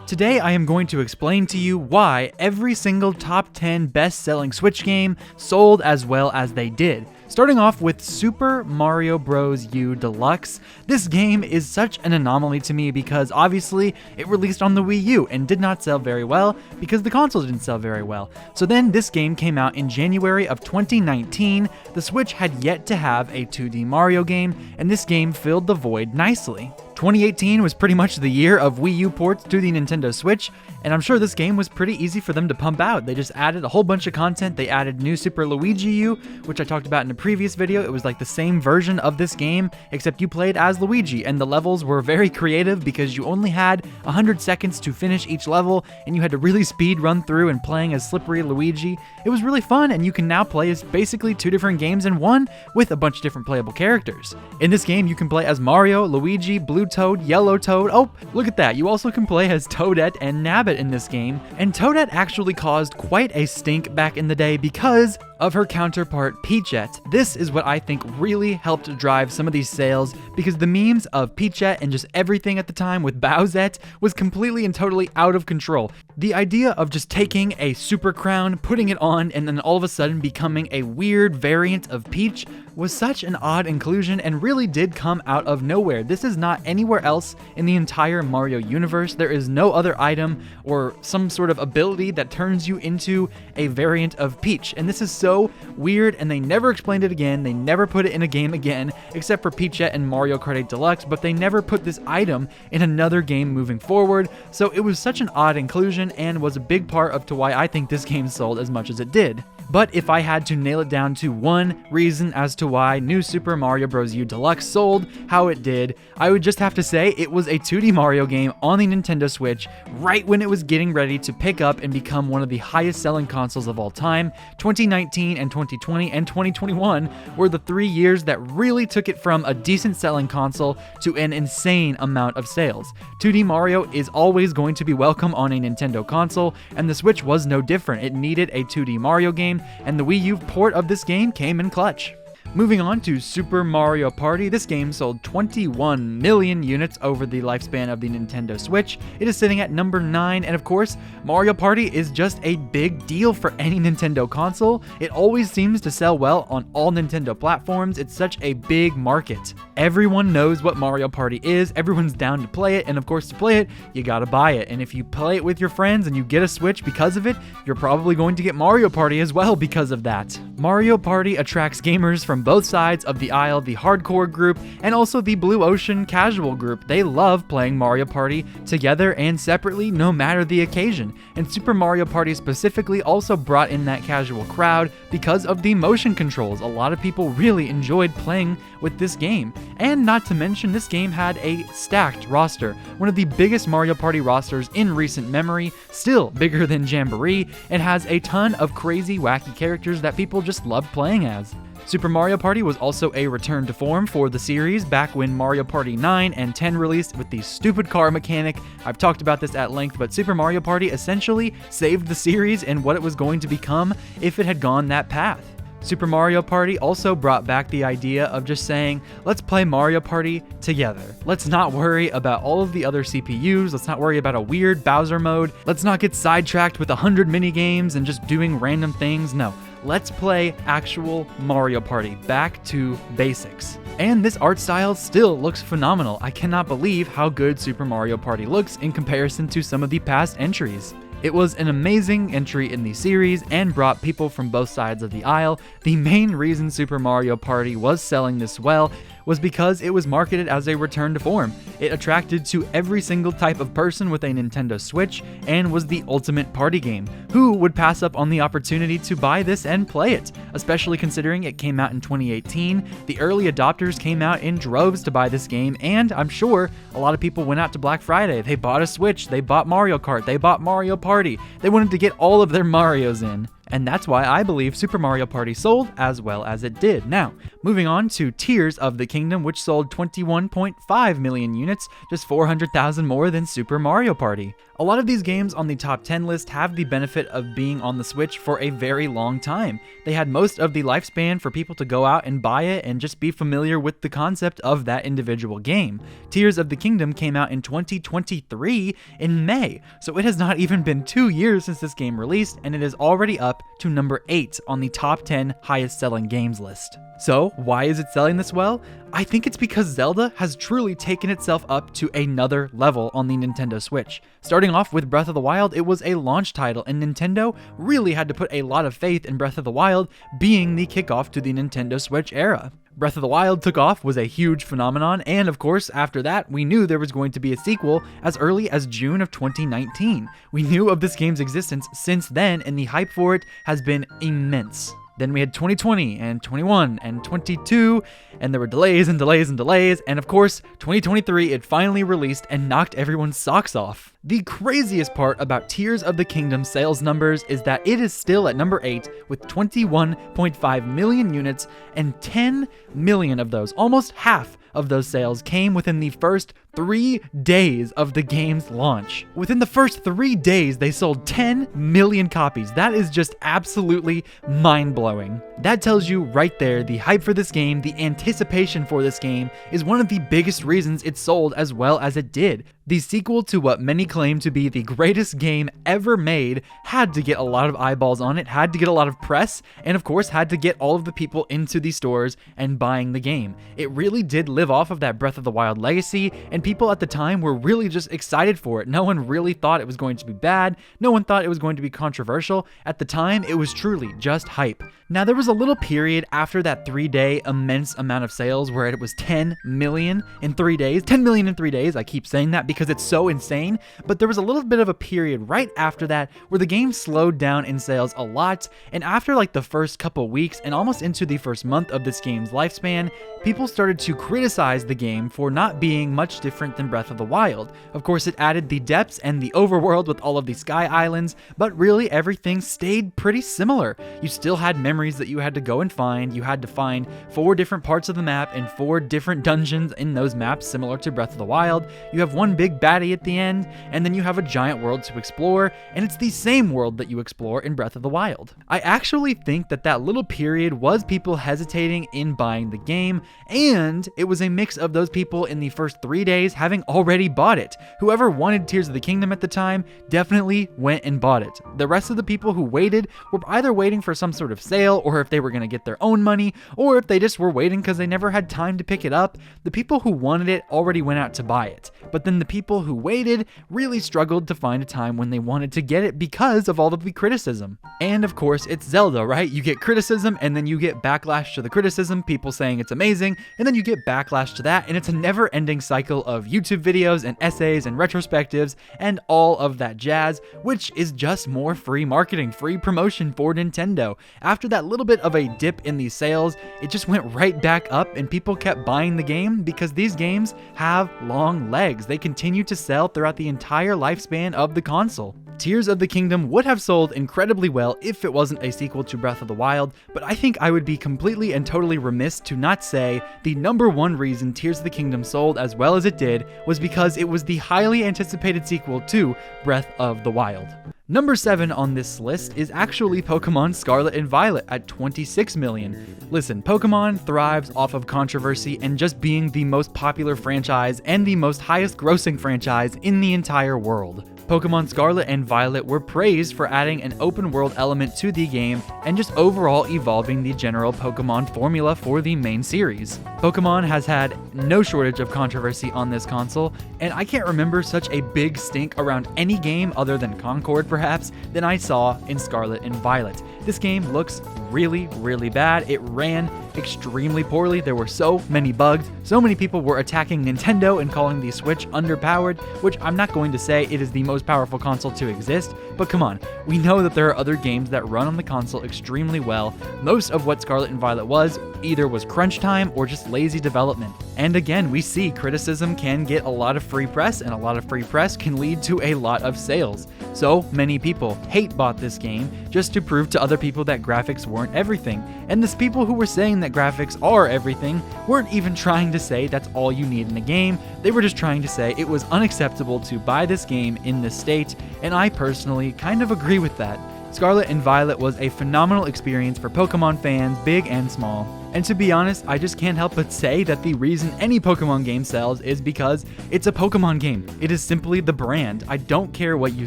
Today I am going to explain to you why every single top 10 best-selling Switch game sold as well as they did. Starting off with Super Mario Bros. U Deluxe. This game is such an anomaly to me because obviously it released on the Wii U and did not sell very well because the console didn't sell very well. So then this game came out in January of 2019. The Switch had yet to have a 2D Mario game, and this game filled the void nicely. 2018 was pretty much the year of Wii U ports to the Nintendo Switch, and I'm sure this game was pretty easy for them to pump out. They just added a whole bunch of content. They added new Super Luigi U, which I talked about in a previous video. It was like the same version of this game, except you played as Luigi, and the levels were very creative because you only had 100 seconds to finish each level, and you had to really speed run through and playing as slippery Luigi. It was really fun, and you can now play as basically two different games in one with a bunch of different playable characters. In this game, you can play as Mario, Luigi, Blue Toad, Yellow Toad. Oh, look at that. You also can play as Toadette and Nabbit in this game. And Toadette actually caused quite a stink back in the day because of her counterpart Peachette. This is what I think really helped drive some of these sales because the memes of Peachette and just everything at the time with Bowsette was completely and totally out of control. The idea of just taking a super crown, putting it on, and then all of a sudden becoming a weird variant of Peach was such an odd inclusion and really did come out of nowhere. This is not anywhere else in the entire Mario universe. There is no other item or some sort of ability that turns you into a variant of Peach. And this is so weird, and they never explained it again. They never put it in a game again, except for Peachette and Mario Kart 8 Deluxe, but they never put this item in another game moving forward. So it was such an odd inclusion and was a big part of to why I think this game sold as much as it did. But if I had to nail it down to one reason as to why New Super Mario Bros. U Deluxe sold how it did, I would just have to say it was a 2D Mario game on the Nintendo Switch right when it was getting ready to pick up and become one of the highest selling consoles of all time. 2019 and 2020 and 2021 were the 3 years that really took it from a decent selling console to an insane amount of sales. 2D Mario is always going to be welcome on a Nintendo console, and the Switch was no different. It needed a 2D Mario game, and the Wii U port of this game came in clutch. Moving on to Super Mario Party, this game sold 21 million units over the lifespan of the Nintendo Switch. It is sitting at number 9, and of course, Mario Party is just a big deal for any Nintendo console. It always seems to sell well on all Nintendo platforms. It's such a big market. Everyone knows what Mario Party is, everyone's down to play it, and of course to play it, you gotta buy it. And if you play it with your friends and you get a Switch because of it, you're probably going to get Mario Party as well because of that. Mario Party attracts gamers from both sides of the aisle, the hardcore group and also the Blue Ocean casual group. They love playing Mario Party together and separately no matter the occasion. And Super Mario Party specifically also brought in that casual crowd because of the motion controls. A lot of people really enjoyed playing with this game. And not to mention, this game had a stacked roster, one of the biggest Mario Party rosters in recent memory, still bigger than Jamboree, and has a ton of crazy wacky characters that people just love playing as. Super Mario Party was also a return to form for the series back when Mario Party 9 and 10 released with the stupid car mechanic. I've talked about this at length, but Super Mario Party essentially saved the series and what it was going to become if it had gone that path. Super Mario Party also brought back the idea of just saying, let's play Mario Party together. Let's not worry about all of the other CPUs. Let's not worry about a weird Bowser mode. Let's not get sidetracked with 100 mini games and just doing random things. No, let's play actual Mario Party, back to basics. And this art style still looks phenomenal. I cannot believe how good Super Mario Party looks in comparison to some of the past entries. It was an amazing entry in the series and brought people from both sides of the aisle. The main reason Super Mario Party was selling this well was because it was marketed as a return to form. It attracted to every single type of person with a Nintendo Switch and was the ultimate party game. Who would pass up on the opportunity to buy this and play it? Especially considering it came out in 2018. The early adopters came out in droves to buy this game, and I'm sure a lot of people went out to Black Friday. They bought a Switch, they bought Mario Kart, they bought Mario Party. They wanted to get all of their Marios in. And that's why I believe Super Mario Party sold as well as it did. Now, Moving on to Tears of the Kingdom, which sold 21.5 million units, just 400,000 more than Super Mario Party. A lot of these games on the top 10 list have the benefit of being on the Switch for a very long time. They had most of the lifespan for people to go out and buy it and just be familiar with the concept of that individual game. Tears of the Kingdom came out in 2023 in May, so it has not even been 2 years since this game released, and it is already up to number 8 on the top 10 highest selling games list. So, why is it selling this well? I think it's because Zelda has truly taken itself up to another level on the Nintendo Switch. Starting off with Breath of the Wild, it was a launch title, and Nintendo really had to put a lot of faith in Breath of the Wild being the kickoff to the Nintendo Switch era. Breath of the Wild took off, was a huge phenomenon, and of course, after that, we knew there was going to be a sequel as early as June of 2019. We knew of this game's existence since then, and the hype for it has been immense. Then we had 2020 and 21 and 22, and there were delays and delays and delays, and of course, 2023 it finally released and knocked everyone's socks off. The craziest part about Tears of the Kingdom sales numbers is that it is still at number 8 with 21.5 million units, and 10 million of those, almost half of those sales, came within the first 3 days of the game's launch. Within the first 3 days, they sold 10 million copies. That is just absolutely mind-blowing. That tells you right there, the hype for this game, the anticipation for this game, is one of the biggest reasons it sold as well as it did. The sequel to what many claim to be the greatest game ever made had to get a lot of eyeballs on it, had to get a lot of press, and of course had to get all of the people into the stores and buying the game. It really did live off of that Breath of the Wild legacy, and people at the time were really just excited for it. No one really thought it was going to be bad. No one thought it was going to be controversial. At the time, it was truly just hype. Now, there was a little period after that 3-day immense amount of sales where it was 10 million in 3 days. 10 million in 3 days. I keep saying that because it's so insane, but there was a little bit of a period right after that where the game slowed down in sales a lot, and after like the first couple weeks and almost into the first month of this game's lifespan, people started to criticize the game for not being much different than Breath of the Wild. Of course, it added the depths and the overworld with all of the sky islands, but really everything stayed pretty similar. You still had memories that you had to go and find. You had to find 4 different parts of the map and 4 different dungeons in those maps, similar to Breath of the Wild. You have one big baddie at the end, and then you have a giant world to explore, and it's the same world that you explore in Breath of the Wild. I actually think that that little period was people hesitating in buying the game, and it was a mix of those people in the first 3 days having already bought it. Whoever wanted Tears of the Kingdom at the time definitely went and bought it. The rest of the people who waited were either waiting for some sort of sale, or if they were going to get their own money, or if they just were waiting because they never had time to pick it up. The people who wanted it already went out to buy it, but then the people who waited really struggled to find a time when they wanted to get it because of all of the criticism. And of course, it's Zelda, right? You get criticism, and then you get backlash to the criticism, people saying it's amazing, and then you get backlash to that, and it's a never-ending cycle of YouTube videos and essays and retrospectives and all of that jazz, which is just more free marketing, free promotion for Nintendo. After that little bit of a dip in these sales, it just went right back up, and people kept buying the game because these games have long legs. They continue to sell throughout the entire lifespan of the console. Tears of the Kingdom would have sold incredibly well if it wasn't a sequel to Breath of the Wild, but I think I would be completely and totally remiss to not say the number one reason Tears of the Kingdom sold as well as it did was because it was the highly anticipated sequel to Breath of the Wild. Number 7 on this list is actually Pokémon Scarlet and Violet at 26 million. Listen, Pokémon thrives off of controversy and just being the most popular franchise and the most highest grossing franchise in the entire world. Pokémon Scarlet and Violet were praised for adding an open world element to the game and just overall evolving the general Pokémon formula for the main series. Pokémon has had no shortage of controversy on this console, and I can't remember such a big stink around any game other than Concord perhaps than I saw in Scarlet and Violet. This game looks really, really bad. It ran extremely poorly. There were so many bugs. So many people were attacking Nintendo and calling the Switch underpowered, which I'm not going to say it is the most powerful console to exist, but come on, we know that there are other games that run on the console extremely well. Most of what Scarlet and Violet was either was crunch time or just lazy development. And again, we see criticism can get a lot of free press, and a lot of free press can lead to a lot of sales. So many people hate bought this game just to prove to other people that graphics weren't everything. And these people who were saying that graphics are everything weren't even trying to say that's all you need in a game. They were just trying to say it was unacceptable to buy this game in this state, and I personally kind of agree with that. Scarlet and Violet was a phenomenal experience for Pokemon fans, big and small. And to be honest, I just can't help but say that the reason any Pokemon game sells is because it's a Pokemon game. It is simply the brand. I don't care what you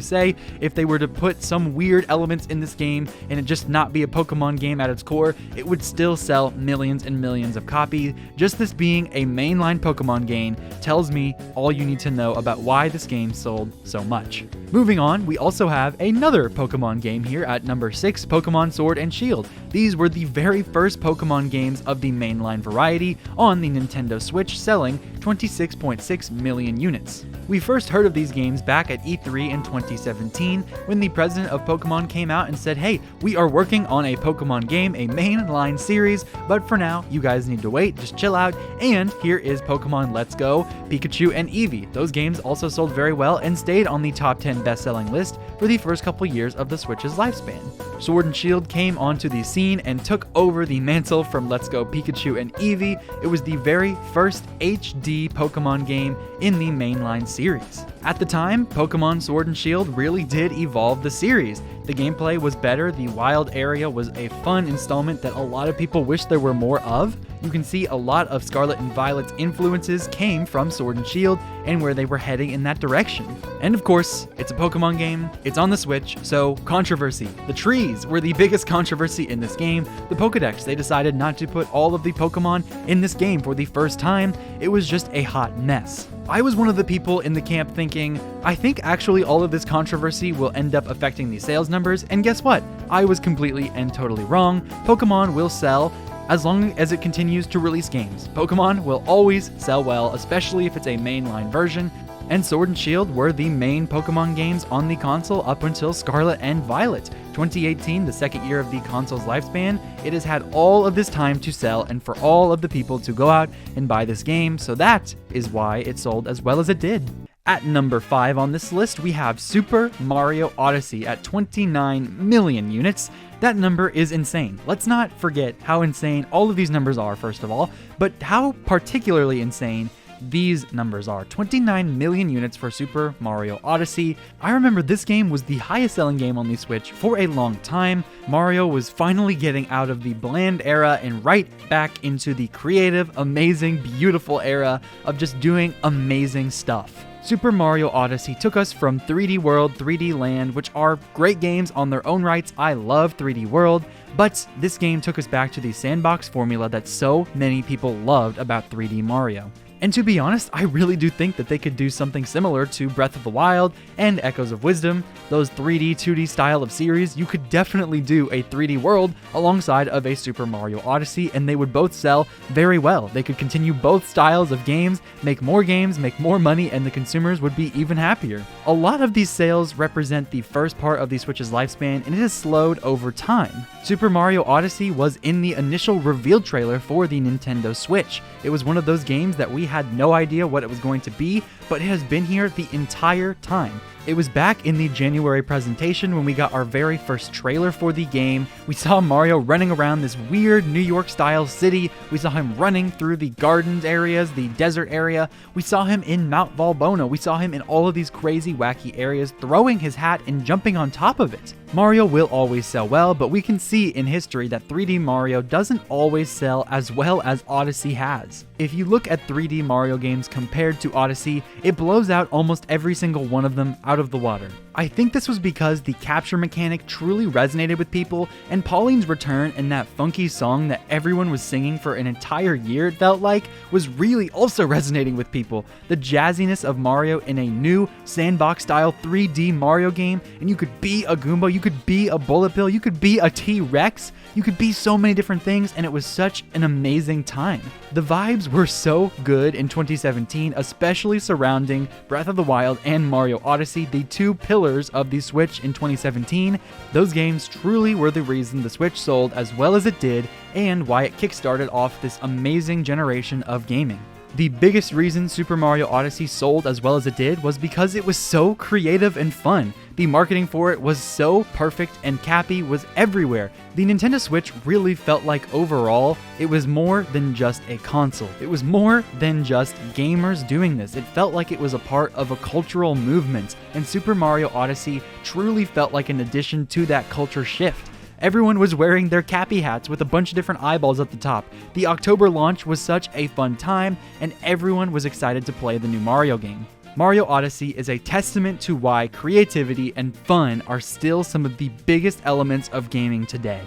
say. If they were to put some weird elements in this game and it just not be a Pokemon game at its core, it would still sell millions and millions of copies. Just this being a mainline Pokemon game tells me all you need to know about why this game sold so much. Moving on, we also have another Pokemon game here at number 6, Pokemon Sword and Shield. These were the very first Pokemon games of the mainline variety on the Nintendo Switch, selling 26.6 million units. We first heard of these games back at E3 in 2017 when the president of Pokemon came out and said, hey, we are working on a Pokemon game, a mainline series, but for now, you guys need to wait, just chill out, and here is Pokemon Let's Go, Pikachu, and Eevee. Those games also sold very well and stayed on the top 10 best-selling list for the first couple years of the Switch's lifespan. Sword and Shield came onto the scene and took over the mantle from Let's Go, Pikachu, and Eevee. It was the very first HD Pokemon game in the mainline series. At the time, Pokemon Sword and Shield really did evolve the series. The gameplay was better, the wild area was a fun installment that a lot of people wish there were more of. You can see a lot of Scarlet and Violet's influences came from Sword and Shield and where they were heading in that direction. And of course, it's a Pokemon game, it's on the Switch, so controversy. The trees were the biggest controversy in this game. The Pokedex, they decided not to put all of the Pokemon in this game for the first time. It was just a hot mess. I was one of the people in the camp thinking, I think actually all of this controversy will end up affecting the sales numbers, and guess what? I was completely and totally wrong. Pokemon will sell as long as it continues to release games. Pokemon will always sell well, especially if it's a mainline version, and Sword and Shield were the main Pokemon games on the console up until Scarlet and Violet. 2018, the second year of the console's lifespan, it has had all of this time to sell and for all of the people to go out and buy this game, so that is why it sold as well as it did. At number 5 on this list, we have Super Mario Odyssey at 29 million units. That number is insane. Let's not forget how insane all of these numbers are, first of all, but how particularly insane these numbers are. 29 million units for Super Mario Odyssey. I remember this game was the highest selling game on the Switch for a long time. Mario was finally getting out of the bland era and right back into the creative, amazing, beautiful era of just doing amazing stuff. Super Mario Odyssey took us from 3D World, 3D Land, which are great games on their own rights. I love 3D World, but this game took us back to the sandbox formula that so many people loved about 3D Mario. And to be honest, I really do think that they could do something similar to Breath of the Wild and Echoes of Wisdom, those 3D, 2D style of series. You could definitely do a 3D world alongside of a Super Mario Odyssey, and they would both sell very well. They could continue both styles of games, make more money, and the consumers would be even happier. A lot of these sales represent the first part of the Switch's lifespan, and it has slowed over time. Super Mario Odyssey was in the initial reveal trailer for the Nintendo Switch. It was one of those games that we had no idea what it was going to be, but it has been here the entire time. It was back in the January presentation when we got our very first trailer for the game. We saw Mario running around this weird New York style city. We saw him running through the gardens areas, the desert area. We saw him in Mount Valbona. We saw him in all of these crazy wacky areas, throwing his hat and jumping on top of it. Mario will always sell well, but we can see in history that 3D Mario doesn't always sell as well as Odyssey has. If you look at 3D Mario games compared to Odyssey, it blows out almost every single one of them out of the water. I think this was because the capture mechanic truly resonated with people, and Pauline's return and that funky song that everyone was singing for an entire year, it felt like, was really also resonating with people. The jazziness of Mario in a new sandbox-style 3D Mario game, and you could be a Goomba, you could be a Bullet Bill, you could be a T-Rex, you could be so many different things, and it was such an amazing time. The vibes were so good in 2017, especially surrounding Breath of the Wild and Mario Odyssey, the two pillars of the Switch in 2017. Those games truly were the reason the Switch sold as well as it did, and why it kickstarted off this amazing generation of gaming. The biggest reason Super Mario Odyssey sold as well as it did was because it was so creative and fun. The marketing for it was so perfect and Cappy was everywhere. The Nintendo Switch really felt like overall, it was more than just a console. It was more than just gamers doing this. It felt like it was a part of a cultural movement, and Super Mario Odyssey truly felt like an addition to that culture shift. Everyone was wearing their Cappy hats with a bunch of different eyeballs at the top. The October launch was such a fun time, and everyone was excited to play the new Mario game. Mario Odyssey is a testament to why creativity and fun are still some of the biggest elements of gaming today.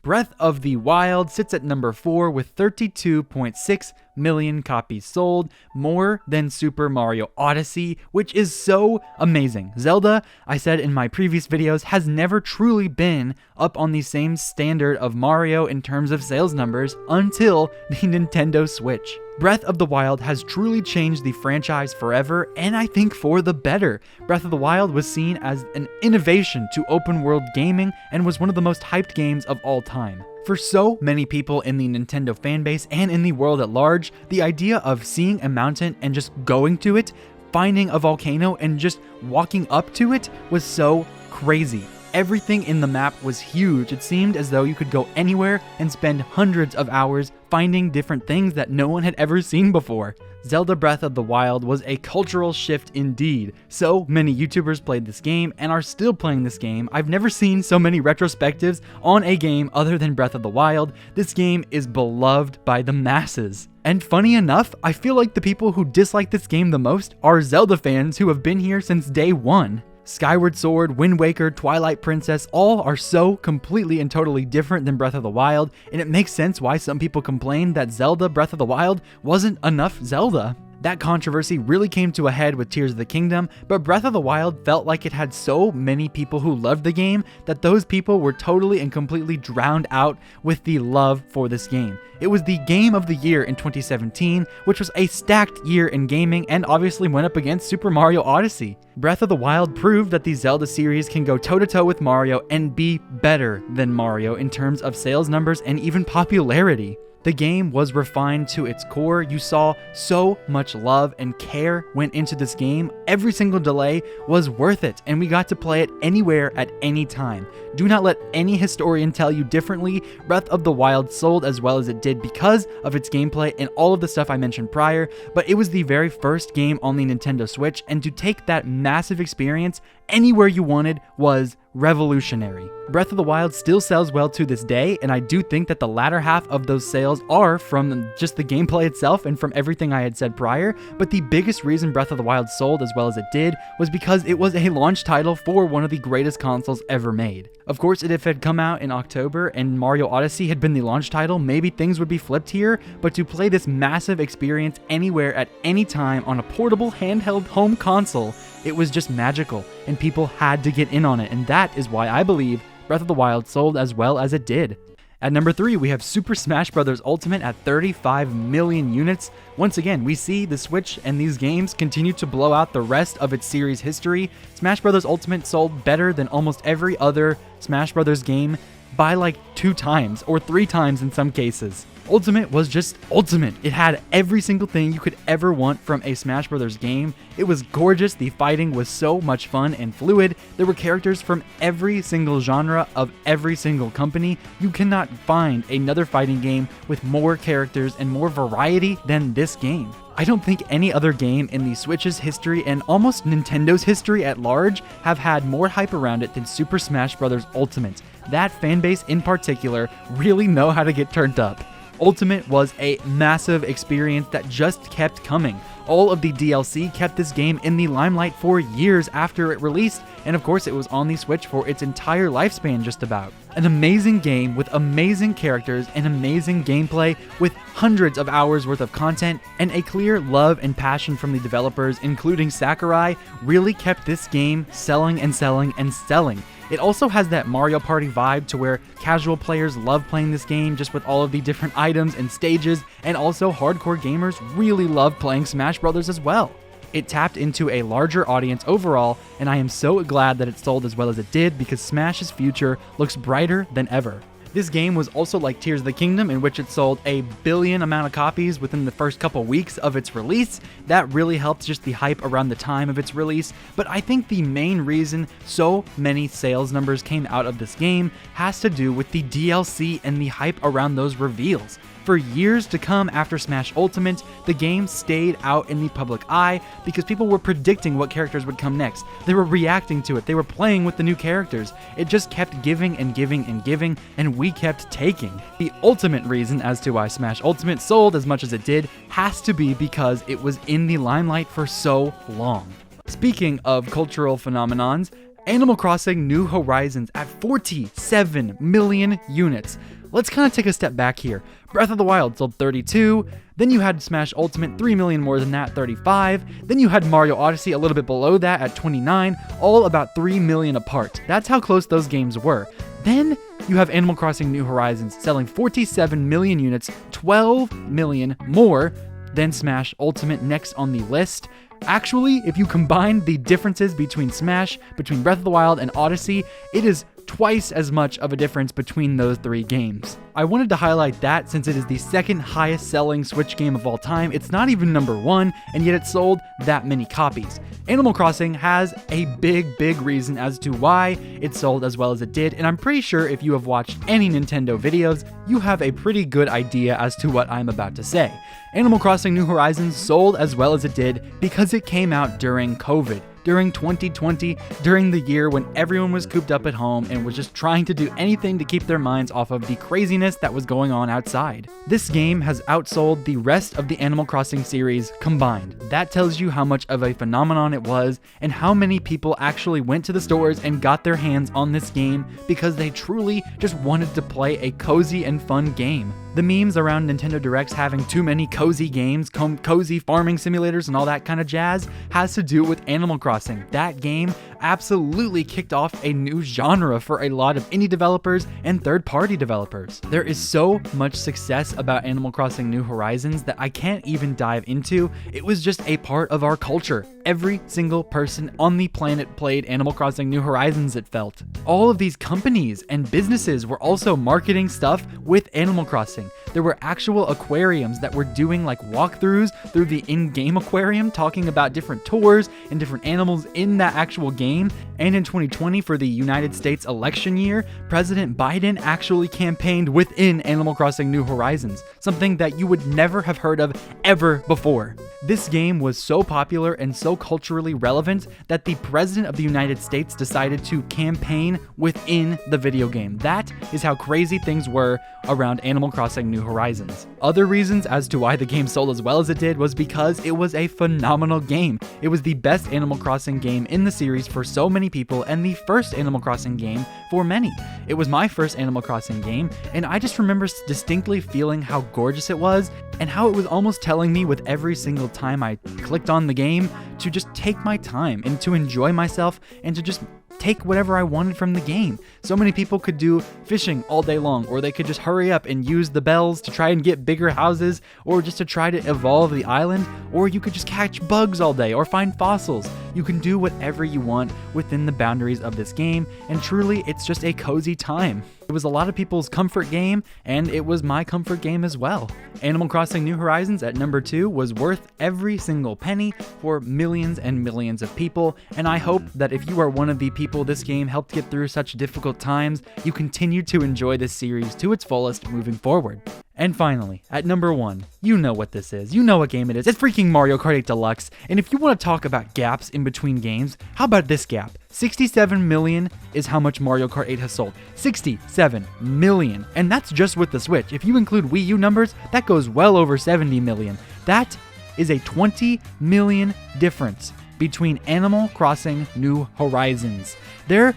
Breath of the Wild sits at number 4 with 32.6 million copies sold, more than Super Mario Odyssey, which is so amazing. Zelda, I said in my previous videos, has never truly been up on the same standard of Mario in terms of sales numbers until the Nintendo Switch. Breath of the Wild has truly changed the franchise forever, and I think for the better. Breath of the Wild was seen as an innovation to open world gaming and was one of the most hyped games of all time. For so many people in the Nintendo fanbase and in the world at large, the idea of seeing a mountain and just going to it, finding a volcano and just walking up to it was so crazy. Everything in the map was huge. It seemed as though you could go anywhere and spend hundreds of hours finding different things that no one had ever seen before. Zelda Breath of the Wild was a cultural shift indeed. So many YouTubers played this game and are still playing this game. I've never seen so many retrospectives on a game other than Breath of the Wild. This game is beloved by the masses. And funny enough, I feel like the people who dislike this game the most are Zelda fans who have been here since day one. Skyward Sword, Wind Waker, Twilight Princess, all are so completely and totally different than Breath of the Wild, and it makes sense why some people complain that Zelda Breath of the Wild wasn't enough Zelda. That controversy really came to a head with Tears of the Kingdom, but Breath of the Wild felt like it had so many people who loved the game that those people were totally and completely drowned out with the love for this game. It was the Game of the Year in 2017, which was a stacked year in gaming and obviously went up against Super Mario Odyssey. Breath of the Wild proved that the Zelda series can go toe-to-toe with Mario and be better than Mario in terms of sales numbers and even popularity. The game was refined to its core. You saw so much love and care went into this game. Every single delay was worth it, and we got to play it anywhere at any time. Do not let any historian tell you differently. Breath of the Wild sold as well as it did because of its gameplay and all of the stuff I mentioned prior, but it was the very first game on the Nintendo Switch, and to take that massive experience anywhere you wanted was revolutionary. Breath of the Wild still sells well to this day, and I do think that the latter half of those sales are from just the gameplay itself and from everything I had said prior, but the biggest reason Breath of the Wild sold as well as it did was because it was a launch title for one of the greatest consoles ever made. Of course, if it had come out in October and Mario Odyssey had been the launch title, maybe things would be flipped here, but to play this massive experience anywhere at any time on a portable handheld home console, it was just magical, and people had to get in on it, and that is why I believe Breath of the Wild sold as well as it did. At number 3, we have Super Smash Bros. Ultimate at 35 million units. Once again, we see the Switch and these games continue to blow out the rest of its series history. Smash Bros. Ultimate sold better than almost every other Smash Bros. Game by like 2 times or 3 times in some cases. Ultimate was just ultimate. It had every single thing you could ever want from a Smash Bros. Game. It was gorgeous, the fighting was so much fun and fluid, there were characters from every single genre of every single company. You cannot find another fighting game with more characters and more variety than this game. I don't think any other game in the Switch's history and almost Nintendo's history at large have had more hype around it than Super Smash Bros. Ultimate. That fanbase in particular really know how to get turned up. Ultimate was a massive experience that just kept coming. All of the DLC kept this game in the limelight for years after it released, and of course it was on the Switch for its entire lifespan just about. An amazing game with amazing characters and amazing gameplay with hundreds of hours worth of content, and a clear love and passion from the developers, including Sakurai, really kept this game selling and selling and selling. It also has that Mario Party vibe to where casual players love playing this game just with all of the different items and stages, and also hardcore gamers really love playing Smash Bros. As well. It tapped into a larger audience overall, and I am so glad that it sold as well as it did because Smash's future looks brighter than ever. This game was also like Tears of the Kingdom, in which it sold a billion amount of copies within the first couple weeks of its release. That really helped just the hype around the time of its release, but I think the main reason so many sales numbers came out of this game has to do with the DLC and the hype around those reveals. For years to come after Smash Ultimate, the game stayed out in the public eye because people were predicting what characters would come next. They were reacting to it, they were playing with the new characters. It just kept giving and giving and giving, and we kept taking. The ultimate reason as to why Smash Ultimate sold as much as it did has to be because it was in the limelight for so long. Speaking of cultural phenomenons, Animal Crossing New Horizons at 47 million units. Let's kind of take a step back here. Breath of the Wild sold 32, then you had Smash Ultimate 3 million more than that, 35, then you had Mario Odyssey a little bit below that at 29, all about 3 million apart. That's how close those games were. Then you have Animal Crossing New Horizons selling 47 million units, 12 million more than Smash Ultimate next on the list. Actually, if you combine the differences between Breath of the Wild and Odyssey, it is twice as much of a difference between those three games. I wanted to highlight that since it is the second highest selling Switch game of all time. It's not even number one, and yet it sold that many copies. Animal Crossing has a big reason as to why it sold as well as it did, and I'm pretty sure if you have watched any Nintendo videos, you have a pretty good idea as to what I'm about to say. Animal Crossing New Horizons sold as well as it did because it came out during COVID. During 2020, during the year when everyone was cooped up at home and was just trying to do anything to keep their minds off of the craziness that was going on outside. This game has outsold the rest of the Animal Crossing series combined. That tells you how much of a phenomenon it was and how many people actually went to the stores and got their hands on this game because they truly just wanted to play a cozy and fun game. The memes around Nintendo Directs having too many cozy games, cozy farming simulators and all that kind of jazz has to do with Animal Crossing. That game absolutely kicked off a new genre for a lot of indie developers and third-party developers. There is so much success about Animal Crossing New Horizons that I can't even dive into. It was just a part of our culture. Every single person on the planet played Animal Crossing New Horizons, it felt. All of these companies and businesses were also marketing stuff with Animal Crossing. There were actual aquariums that were doing like walkthroughs through the in-game aquarium, talking about different tours and different animals in that actual game. And in 2020, for the United States election year, President Biden actually campaigned within Animal Crossing New Horizons, something that you would never have heard of ever before. This game was so popular and so culturally relevant that the President of the United States decided to campaign within the video game. That is how crazy things were around Animal Crossing New Horizons. Other reasons as to why the game sold as well as it did was because it was a phenomenal game. It was the best Animal Crossing game in the series for so many people and the first Animal Crossing game for many. It was my first Animal Crossing game, and I just remember distinctly feeling how gorgeous it was and how it was almost telling me with every single time I clicked on the game to just take my time and to enjoy myself and to just take whatever I wanted from the game. So many people could do fishing all day long, or they could just hurry up and use the bells to try and get bigger houses, or just to try to evolve the island, or you could just catch bugs all day or find fossils. You can do whatever you want within the boundaries of this game, and truly it's just a cozy time. It was a lot of people's comfort game, and it was my comfort game as well. Animal Crossing New Horizons at number 2 was worth every single penny for millions and millions of people, and I hope that if you are one of the people this game helped get through such difficult times, you continue to enjoy this series to its fullest moving forward. And finally, at number 1, you know what this is. You know what game it is. It's freaking Mario Kart 8 Deluxe. And if you want to talk about gaps in between games, how about this gap? 67 million is how much Mario Kart 8 has sold. 67 million. And that's just with the Switch. If you include Wii U numbers, that goes well over 70 million. That is a 20 million difference between Animal Crossing New Horizons. I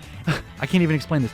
can't even explain this.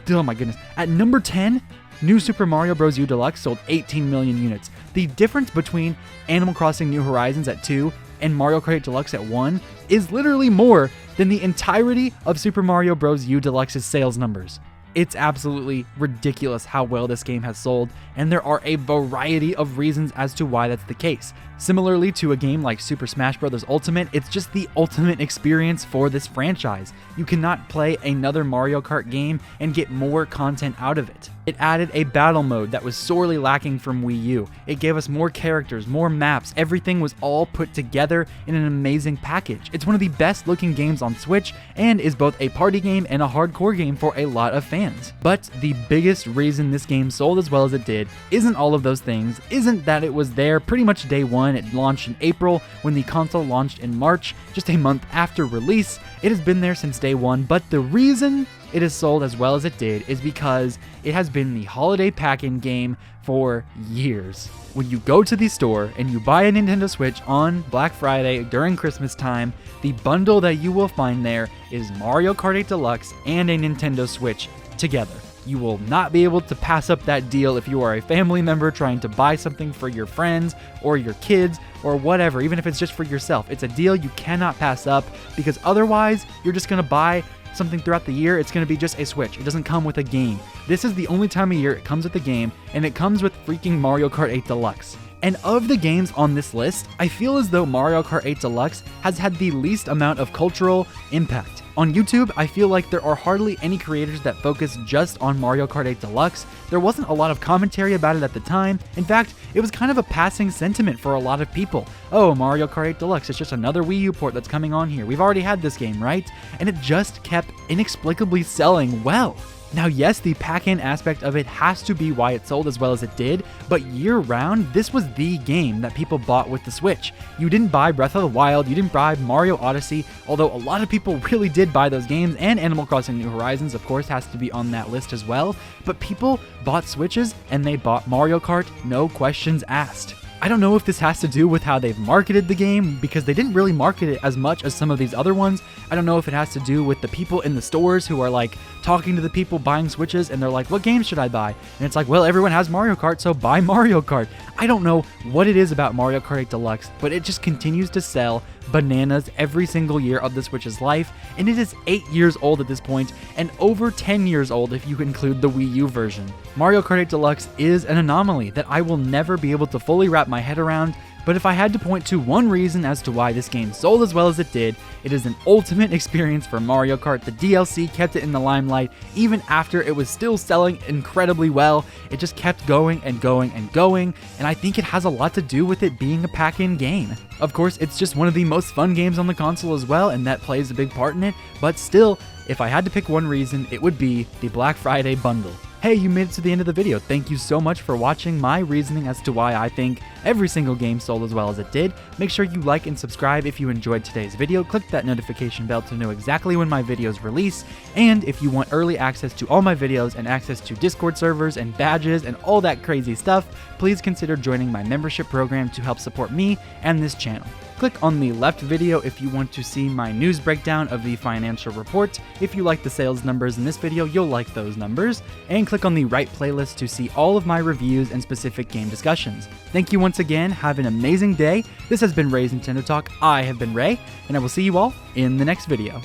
Oh my goodness. At number 10, New Super Mario Bros. U Deluxe sold 18 million units. The difference between Animal Crossing New Horizons at 2 and Mario Kart 8 Deluxe at 1 is literally more than the entirety of Super Mario Bros. U Deluxe's sales numbers. It's absolutely ridiculous how well this game has sold, and there are a variety of reasons as to why that's the case. Similarly to a game like Super Smash Bros. Ultimate, it's just the ultimate experience for this franchise. You cannot play another Mario Kart game and get more content out of it. It added a battle mode that was sorely lacking from Wii U. It gave us more characters, more maps, everything was all put together in an amazing package. It's one of the best looking games on Switch and is both a party game and a hardcore game for a lot of fans. But the biggest reason this game sold as well as it did isn't all of those things, isn't that it was there pretty much day one. It launched in April when the console launched in March, just a month after release. It has been there since day one, but the reason it has sold as well as it did is because it has been the holiday pack-in game for years. When you go to the store and you buy a Nintendo Switch on Black Friday during Christmas time, the bundle that you will find there is Mario Kart 8 Deluxe and a Nintendo Switch together. You will not be able to pass up that deal if you are a family member trying to buy something for your friends or your kids or whatever, even if it's just for yourself. It's a deal you cannot pass up because otherwise you're just going to buy something throughout the year. It's going to be just a Switch. It doesn't come with a game. This is the only time of year it comes with a game, and it comes with freaking Mario Kart 8 Deluxe. And of the games on this list, I feel as though Mario Kart 8 Deluxe has had the least amount of cultural impact. On YouTube, I feel like there are hardly any creators that focus just on Mario Kart 8 Deluxe. There wasn't a lot of commentary about it at the time. In fact, it was kind of a passing sentiment for a lot of people. Oh, Mario Kart 8 Deluxe, it's just another Wii U port that's coming on here. We've already had this game, right? And it just kept inexplicably selling well. Now, yes, the pack-in aspect of it has to be why it sold as well as it did, but year-round, this was the game that people bought with the Switch. You didn't buy Breath of the Wild, you didn't buy Mario Odyssey, although a lot of people really did buy those games, and Animal Crossing New Horizons, of course, has to be on that list as well, but people bought Switches, and they bought Mario Kart, no questions asked. I don't know if this has to do with how they've marketed the game, because they didn't really market it as much as some of these other ones. I don't know if it has to do with the people in the stores who are like talking to the people buying Switches and they're like, what game should I buy? And it's like, well, everyone has Mario Kart, so buy Mario Kart. I don't know what it is about Mario Kart 8 Deluxe, but it just continues to sell bananas every single year of the Switch's life, and it is 8 years old at this point, and over 10 years old if you include the Wii U version. Mario Kart 8 Deluxe is an anomaly that I will never be able to fully wrap my head around, but if I had to point to one reason as to why this game sold as well as it did, it is an ultimate experience for Mario Kart. The DLC kept it in the limelight even after it was still selling incredibly well. It just kept going and going and going, and I think it has a lot to do with it being a pack-in game. Of course, it's just one of the most fun games on the console as well, and that plays a big part in it, but still, if I had to pick one reason, it would be the Black Friday bundle. Hey, you made it to the end of the video. Thank you so much for watching my reasoning as to why I think every single game sold as well as it did. Make sure you like and subscribe if you enjoyed today's video. Click that notification bell to know exactly when my videos release. And if you want early access to all my videos and access to Discord servers and badges and all that crazy stuff, please consider joining my membership program to help support me and this channel. Click on the left video if you want to see my news breakdown of the financial report. If you like the sales numbers in this video, you'll like those numbers. And click on the right playlist to see all of my reviews and specific game discussions. Thank you once again, have an amazing day. This has been Ray's Nintendo Talk, I have been Ray, and I will see you all in the next video.